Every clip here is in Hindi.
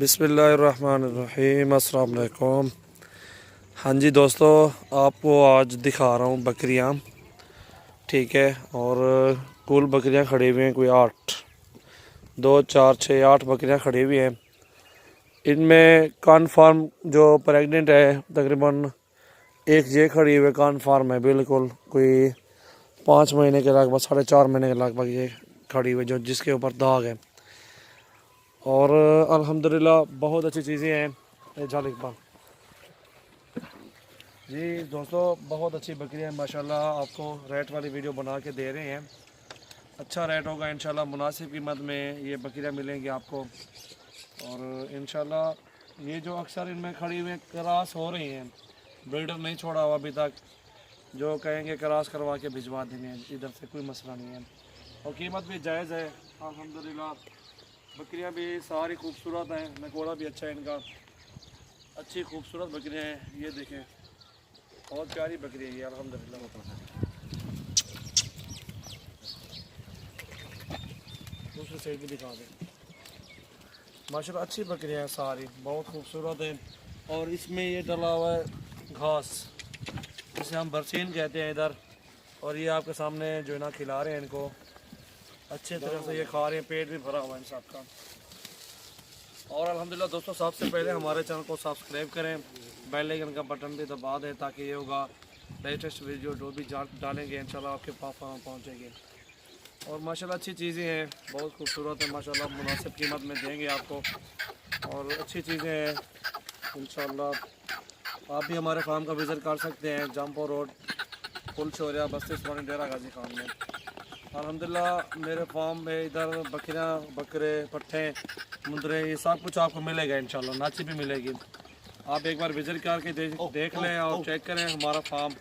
बिस्मिल्लाहिर्रहमानिर्रहीम, अस्सलाम वालेकुम। हाँ जी दोस्तों, आपको आज दिखा रहा हूँ बकरियाँ। ठीक है, और कुल बकरियाँ खड़ी हुई हैं कोई 8, 2 4 6 8 बकरियाँ खड़ी हुई हैं। इनमें कन्फर्म जो प्रेग्नेंट है तकरीबन एक ये खड़ी हुई है, कन्फर्म है बिल्कुल, कोई 5 महीने के लगभग, 4.5 महीने के लगभग ये खड़ी हुई है, जो जिसके ऊपर दाग है। और अल्हम्दुलिल्लाह बहुत अच्छी चीज़ें हैं। झाल इकबाल जी दोस्तों, बहुत अच्छी बकरियां हैं माशाल्लाह। आपको रेट वाली वीडियो बना के दे रहे हैं। अच्छा रेट होगा इंशाल्लाह, मुनासिब कीमत में ये बकरियां मिलेंगी आपको। और इंशाल्लाह ये जो अक्सर इनमें खड़ी हुई क्रॉस हो रही हैं, ब्रीडर नहीं छोड़ा हुआ अभी तक, जो कहेंगे क्रॉस करवा के भिजवा देंगे, इधर से कोई मसला नहीं है। और कीमत भी जायज़ है अल्हम्दुलिल्लाह। बकरियां भी सारी खूबसूरत हैं, नकोड़ा भी अच्छा है इनका, अच्छी खूबसूरत बकरियां हैं। ये देखें, बहुत प्यारी बकरी है ये अल्हम्दुलिल्लाह। दूसरी साइड भी दिखा दें, माशाल्लाह अच्छी बकरियां हैं सारी, बहुत खूबसूरत है। और इसमें ये डला हुआ है घास, जिसे हम बरसीन कहते हैं इधर। और ये आपके सामने जो है ना खिला रहे हैं इनको, अच्छे तरह से ये खा रहे हैं, पेट भी भरा हुआ है इन सब का। और अल्हम्दुलिल्लाह दोस्तों, सबसे पहले हमारे चैनल को सब्सक्राइब करें, बेल आइकन का बटन भी दबा दें, ताकि ये होगा लेटेस्ट वीडियो जो भी डालेंगे इंशाल्लाह आपके पास पहुँचेंगे। और माशाल्लाह अच्छी चीज़ें हैं, बहुत खूबसूरत है माशाल्लाह, मुनासिब कीमत में देंगे आपको। और अच्छी चीज़ें हैं इंशाल्लाह। आप भी हमारे फार्म का विज़िट कर सकते हैं, जमपुर रोड, पुल शोरिया, बस्ती इस्मानी, डेरा गाजी खान में। अल्हम्दुलिल्लाह मेरे फार्म में इधर बकरियाँ, बकरे, पट्ठे, मुंदरे, ये सब कुछ आपको मिलेगा इंशाल्लाह, नाची भी मिलेगी। आप एक बार विज़िट करके देख लें और चेक करें हमारा फार्म।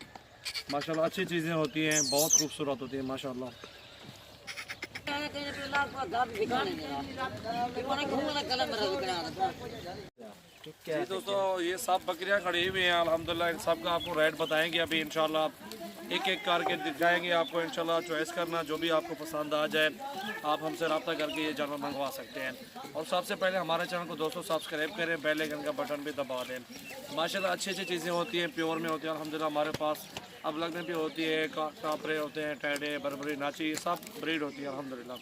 माशाल्लाह अच्छी चीज़ें होती हैं, बहुत खूबसूरत होती है माशाल्लाह। जी दोस्तों, ये सब बकरियां खड़ी हुई हैं अल्हम्दुलिल्लाह। इन सब का आपको रेट बताएंगे अभी इंशाल्लाह, एक एक करके दिखाएंगे आपको इंशाल्लाह। चॉइस करना, जो भी आपको पसंद आ जाए आप हमसे रब्ता करके ये जानवर मंगवा सकते हैं। और सबसे पहले हमारे चैनल को दोस्तों सब्सक्राइब करें, बेल आइकन का बटन भी दबा दें। माशाल्लाह अच्छी अच्छी चीज़ें होती हैं, प्योर में होती हैं अल्हम्दुलिल्लाह। हमारे पास अब लगने भी होती है, कापरे होते हैं, टैडे, बरबरी, नाची, सब ब्रीड होती है अल्हम्दुलिल्लाह।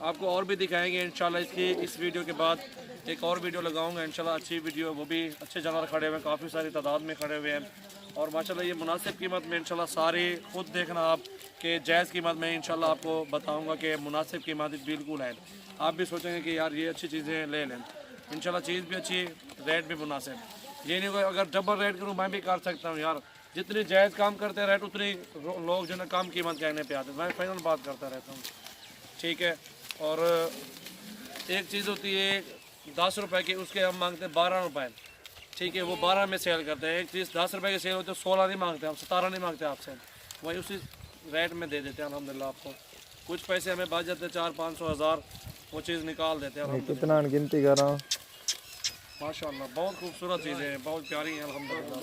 आपको और भी दिखाएंगे इंशाल्लाह। इस वीडियो के बाद एक और वीडियो लगाऊंगा इंशाल्लाह, अच्छी वीडियो, वो भी अच्छे जानवर खड़े हुए हैं, काफ़ी सारी तादाद में खड़े हुए हैं। और माशाल्लाह ये मुनासिब कीमत में इंशाल्लाह, सारी खुद देखना आप कि जायज़ कीमत में इंशाल्लाह आपको बताऊंगा कि मुनासिब कीमत बिल्कुल है। आप भी सोचेंगे कि यार ये अच्छी चीज़ें ले लें, इंशाल्लाह चीज़ भी अच्छी, रेट भी मुनासिब। ये नहीं कोई अगर डबल रेट करूँ, मैं भी कर सकता हूँ यार, जितनी जायज़ काम करते हैं रेट, उतनी लोग जो है कम कीमत कहने पे आते हैं। मैं फाइनल बात करता रहता हूँ, ठीक है। और एक चीज़ होती है 10 रुपए की, उसके हम मांगते हैं 12 रुपए, ठीक है, वो 12 में सेल करते हैं। एक चीज़ 10 रुपए की सेल होती है, 16 नहीं मांगते, हम 17 नहीं मांगते आपसे, वही उसी रेट में दे देते हैं अल्हम्दुलिल्लाह। आपको कुछ पैसे हमें बच जाते हैं, 400-500 हज़ार, वो चीज़ निकाल देते हैं। कितना गिनती कर रहा हूँ माशाल्लाह, बहुत खूबसूरत चीज़ें हैं, बहुत प्यारी हैं अल्हम्दुलिल्लाह।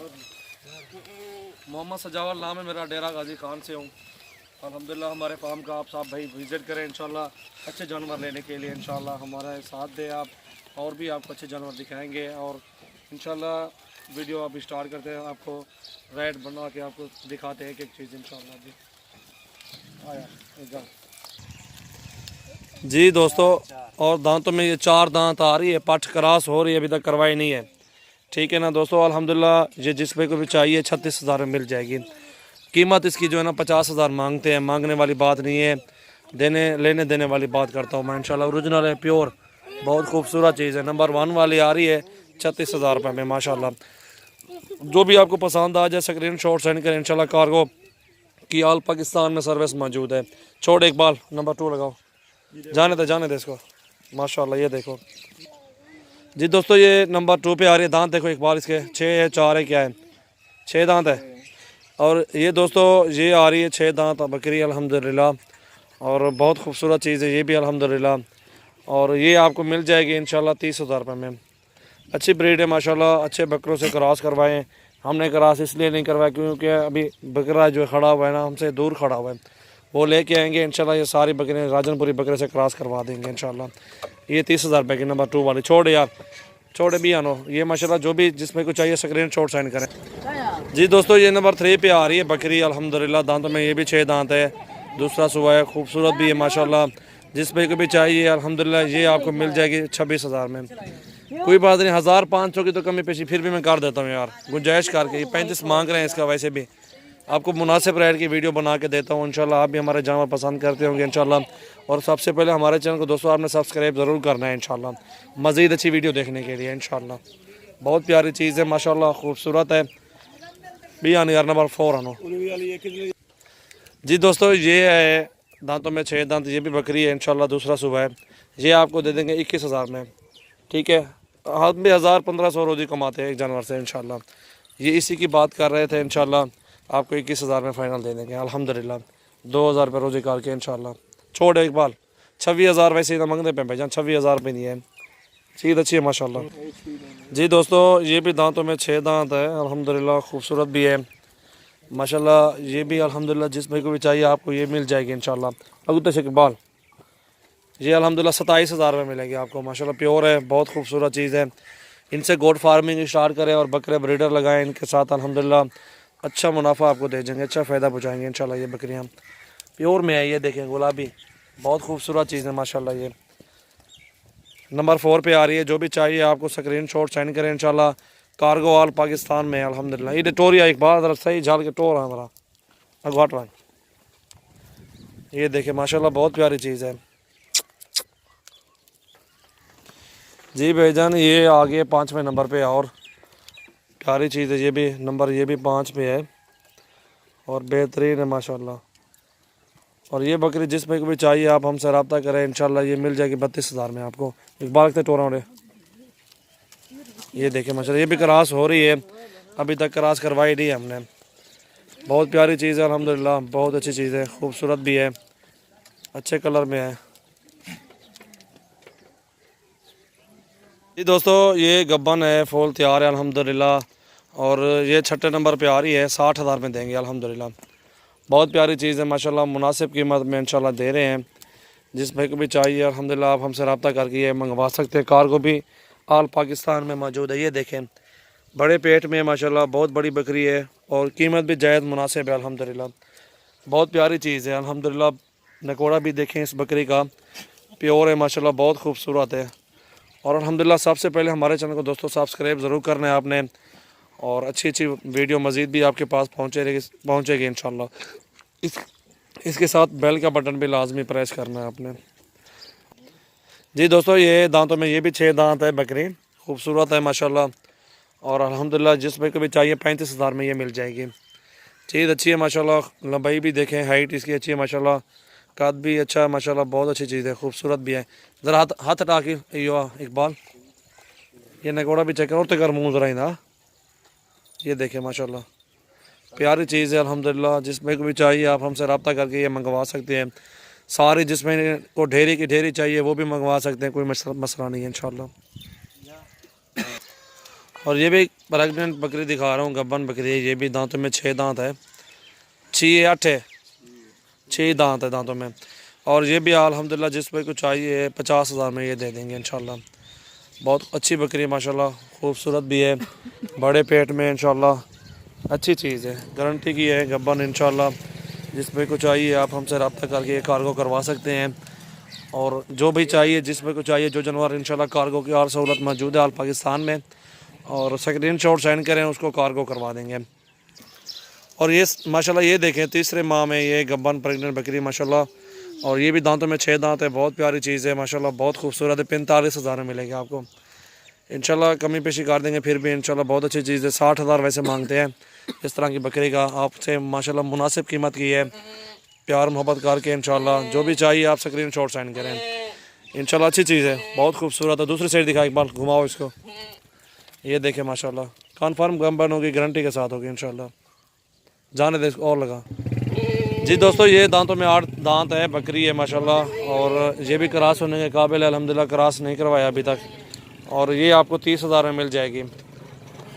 मोहम्मद सजावल नाम है मेरा, डेरा गाजी खान से हूँ अल्हम्दुलिल्लाह। हमारे फार्म का आप साहब भाई विज़िट करें इंशाल्लाह, अच्छे जानवर लेने के लिए इंशाल्लाह हमारा साथ दें आप, और भी आपको अच्छे जानवर दिखाएंगे। और इंशाल्लाह वीडियो आप स्टार्ट करते हैं, आपको रेट बना के आपको दिखाते हैं एक एक चीज़ इंशाल्लाह। जी दोस्तों, और दांतों में ये 4 दांत आ रही है, पठ क्रॉस हो रही है, अभी तक करवाई नहीं है, ठीक है ना दोस्तों। अल्हम्दुलिल्लाह ये जिस पे को भी चाहिए 36,000 में मिल जाएगी। कीमत इसकी जो है ना 50,000 मांगते हैं, मांगने वाली बात नहीं है, लेने देने वाली बात करता हूँ मैं इंशाल्लाह। ओरिजिनल है, प्योर, बहुत खूबसूरत चीज़ है, नंबर 1 वाली आ रही है 36,000 रुपये में माशाल्लाह। जो भी आपको पसंद आ जाए स्क्रीन शॉट सेंड करें इंशाल्लाह। कार्गो की ऑल पाकिस्तान में सर्विस मौजूद है। छोड़ इकबाल, नंबर 2 लगाओ, जाने दे इसको माशाल्लाह। ये देखो जी दोस्तों, ये नंबर 2 पे आ रही है। दांत देखो इकबाल, इसके 6 है, 4 है, क्या है, 6 दांत है। और ये दोस्तों ये आ रही है 6 दांत बकरी अल्हम्दुलिल्लाह, और बहुत खूबसूरत चीज़ है ये भी अल्हम्दुलिल्लाह। और ये आपको मिल जाएगी इंशाल्लाह 30,000 रुपये में। अच्छी ब्रीड है माशाल्लाह, अच्छे बकरों से क्रॉस करवाएं। हमने क्रॉस इसलिए नहीं करवाया क्योंकि अभी बकरा जो खड़ा हुआ है ना, हमसे दूर खड़ा हुआ है, वो लेके आएंगे इंशाल्लाह। ये सारी बकरियाँ राजनपुरी बकरे से क्रॉस करवा देंगे इंशाल्लाह। ये 30,000 रुपये की नंबर 2 वाली। छोड़ यार, छोटे भी आनो ये माशाल्लाह जो भी जिसमें को चाहिए स्क्रीन शॉट सेंड करें। जी दोस्तों ये नंबर 3 पे आ रही है बकरी अल्हम्दुलिल्लाह, दांतों में ये भी 6 दांत है, दूसरा सुबह है, खूबसूरत भी है माशाल्लाह। जिसमें को भी चाहिए अल्हम्दुलिल्लाह ये आपको मिल जाएगी 26,000 में। कोई बात नहीं, 1500 की तो कमी पेशी फिर भी मैं कर देता हूँ यार, गुंजाइश करके। ये 35 मांग रहे हैं इसका, वैसे भी आपको मुनासिब रेट की वीडियो बना के देता हूँ इंशाल्लाह। आप भी हमारे जानवर पसंद करते होंगे इंशाल्लाह। और सबसे पहले हमारे चैनल को दोस्तों आपने सब्सक्राइब ज़रूर करना है इंशाल्लाह, मज़ीद अच्छी वीडियो देखने के लिए इंशाल्लाह। बहुत प्यारी चीज़ है माशाल्लाह, खूबसूरत है। भी आने यार नंबर 4 आनो। जी दोस्तों ये है दांतों में 6 दांत, ये भी बकरी है इंशाल्लाह, दूसरा सुबह है। ये आपको दे देंगे 21,000 में, ठीक है। हाथ में 1000-1500 रोज़ी कमाते हैं एक जानवर से इंशाल्लाह। ये इसी की बात कर रहे थे इंशाल्लाह, आपको 21,000 में फ़ाइनल दे देंगे अल्हम्दुलिल्लाह। 2000 रुपये रोज़ी करके इंशाल्लाह। छोड़ इकबाल 26,000 वैसे ही मांगते पे भाईजान, 26,000 रुपये नहीं है, चीज़ अच्छी है माशाल्लाह। जी दोस्तों ये भी दांतों में 6 दांत है अल्हम्दुलिल्लाह, खूबसूरत भी है माशाल्लाह। ये भी अल्हम्दुलिल्लाह जिसमें को भी चाहिए आपको ये मिल जाएगी इंशाल्लाह। अबू तक इकबाल ये अल्हम्दुलिल्लाह 27,000 में मिलेगी आपको माशाल्लाह, प्योर है, बहुत खूबसूरत चीज़ है। इनसे गोट फार्मिंग स्टार्ट करें और बकरे ब्रीडर लगाएं इनके साथ, अल्हम्दुलिल्लाह अच्छा मुनाफा आपको दे देंगे, अच्छा फ़ायदा पहुँचाएंगे इंशाल्लाह। ये बकरियाँ प्योर में है, ये देखें गुलाबी, बहुत खूबसूरत चीज़ है माशाल्लाह। ये नंबर 4 पे आ रही है, जो भी चाहिए आपको स्क्रीन शॉट सेंड करें इंशाल्लाह। कार्गो ऑल पाकिस्तान में अल्हम्दुलिल्लाह। ये टोरिया एक बार सही झाल के टोर है हमारा अगवाट रहा, ये देखें माशाल्लाह बहुत प्यारी चीज़ है। जी भाईजान ये आगे 5वें नंबर पे और प्यारी चीज़ है, ये भी नंबर ये भी 5 पे है और बेहतरीन है माशाल्लाह। और ये बकरी जिस पे को भी चाहिए आप हमसे रब्ता करें इंशाल्लाह, ये मिल जाएगी 32,000 में आपको। इकबाल के टोरा उड़े ये देखें माशाल्लाह, ये भी क्रॉस हो रही है, अभी तक क्रॉस करवाई नहीं है हमने। बहुत प्यारी चीज़ है अल्हम्दुलिल्लाह, बहुत अच्छी चीज़ है, खूबसूरत भी है, अच्छे कलर में है। जी दोस्तों ये गब्बन है, फूल तैयार है अल्हम्दुलिल्लाह। और ये 6ठे नंबर पे आ रही है, 60,000 में देंगे अल्हम्दुलिल्लाह। बहुत प्यारी चीज़ है माशाल्लाह, मुनासिब कीमत में इंशाल्लाह दे रहे हैं। जिस भाई को भी चाहिए अल्हम्दुलिल्लाह आप हमसे रब्ता करके ये मंगवा सकते हैं। कार्गो भी आल पाकिस्तान में मौजूद है। ये देखें बड़े पेट में माशाल्लाह, बहुत बड़ी बकरी है और कीमत भी जायज़ मुनासिब है अल्हम्दुलिल्लाह। बहुत प्यारी चीज़ है अल्हम्दुलिल्लाह। नकोड़ा भी देखें इस बकरी का, प्योर है माशाल्लाह, बहुत खूबसूरत है। और अल्हम्दुलिल्लाह सबसे पहले हमारे चैनल को दोस्तों सब्सक्राइब ज़रूर करना है आपने, और अच्छी अच्छी वीडियो मज़ीद भी आपके पास पहुँचेगी इंशाल्लाह। इसके साथ बेल का बटन भी लाजमी प्रेस करना है आपने। जी दोस्तों ये दांतों में ये भी 6 दांत है बकरी, खूबसूरत है माशाल्लाह। और अल्हम्दुलिल्लाह जिस भाई को भी चाहिए 35,000 में ये मिल जाएगी। चीज़ अच्छी है माशाल्लाह, लंबाई भी देखें, हाइट इसकी अच्छी है माशाल्लाह, कद भी अच्छा है माशाल्लाह, बहुत अच्छी चीज़ है, खूबसूरत भी है। ज़रा हाथ हटा के यो इकबाल ये नकोड़ा भी चेक करो तो कर मुँह ज़रा ना, ये देखें माशाल्लाह प्यारी चीज़ है अल्हम्दुलिल्लाह। जिसमें को भी चाहिए आप हमसे रब्ता करके ये मंगवा सकते हैं। सारी जिसमें को ढेरी की ढेरी चाहिए वो भी मंगवा सकते हैं, कोई मसला नहीं है इंशाल्लाह। और ये भी प्रेग्नेंट बकरी दिखा रहा हूँ, गब्बन बकरी है, ये भी दांतों में 6 दांत है, 6 दांत है दांतों में। और ये भी अल्हम्दुलिल्लाह जिसमें को चाहिए 50,000 में ये दे देंगे इंशाल्लाह। बहुत अच्छी बकरी है माशाल्लाह, खूबसूरत भी है, बड़े पेट में इंशाल्लाह, अच्छी चीज़ है, गारंटी की है गब्बन इंशाल्लाह। जिसमें को चाहिए आप हमसे रब्ता करके ये कार्गो करवा सकते हैं। और जो भी चाहिए जिसमें को चाहिए जो जानवर इंशाल्लाह कार्गो की और सहूलत मौजूद है आल पाकिस्तान में, और स्क्रीन शॉट सेंड करें उसको कार्गो करवा देंगे। और ये माशाल्लाह ये देखें तीसरे माह में ये गब्बन प्रेग्नेंट बकरी माशाल्लाह। और ये भी दांतों में 6 दांत है, बहुत प्यारी चीज़ है माशाल्लाह, बहुत खूबसूरत है। 45,000 में मिलेगी आपको इंशाल्लाह, कमी पेशी कर देंगे फिर भी इंशाल्लाह, बहुत अच्छी चीज़ है। 60,000 वैसे मांगते हैं इस तरह की बकरी का, आपसे माशाल्लाह मुनासिब कीमत की है, प्यार मोहब्बत करके इंशाल्लाह। जो भी चाहिए आप स्क्रीन शॉट सेंड करें इंशाल्लाह, अच्छी चीज़ है, बहुत खूबसूरत है। दूसरी साइड दिखा इकबाल, घुमाओ इसको, ये देखें माशाल्लाह, कन्फर्म गम्बन होगी, गारंटी के साथ होगी इंशाल्लाह। जाने दे और लगा। जी दोस्तों ये दांतों में 8 दांत है, बकरी है माशाल्लाह। और ये भी क्रॉस होने के काबिल है अल्हम्दुलिल्लाह, क्रॉस नहीं करवाया अभी तक। और ये आपको 30,000 में मिल जाएगी,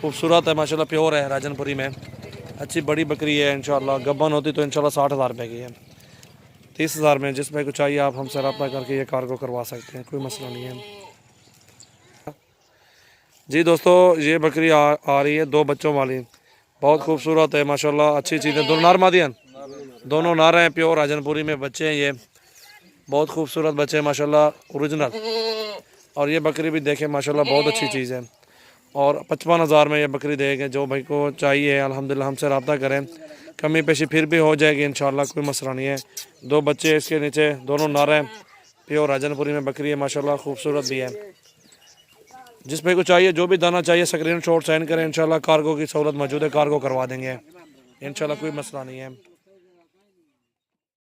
खूबसूरत है माशाल्लाह, प्योर है, राजनपुरी में, अच्छी बड़ी बकरी है इंशाल्लाह। गब्बन होती तो इंशाल्लाह 60,000 रुपये की है। 30,000 में जिसमें कुछ चाहिए आप हमसे रब्ता करके ये कार्गो करवा सकते हैं, कोई मसला नहीं है। जी दोस्तों, ये बकरी आ रही है 2 बच्चों वाली, बहुत खूबसूरत है माशाल्लाह, अच्छी चीज़ है। दोनों नार मादी हैं, दोनों नार हैं, प्योर राजनपुरी में बच्चे हैं ये, बहुत खूबसूरत बच्चे हैं माशाल्लाह, ओरिजिनल। और ये बकरी भी देखें माशाल्लाह बहुत अच्छी चीज़ है। और 55,000 में ये बकरी देंगे। जो भाई को चाहिए अल्हम्दुलिल्लाह हमसे रब्ता करें, कमी पेशी फिर भी हो जाएगी इंशाल्लाह, कोई मसला नहीं है। 2 बच्चे इसके नीचे, दोनों नर हैं, प्योर राजनपुरी में बकरी है माशाल्लाह, खूबसूरत भी है। जिस भाई को चाहिए, जो भी दाना चाहिए स्क्रीन शॉट सेंड करें, इंशाल्लाह कार्गो की सहूलत मौजूद है, कार्गो करवा देंगे इंशाल्लाह, कोई मसला नहीं है।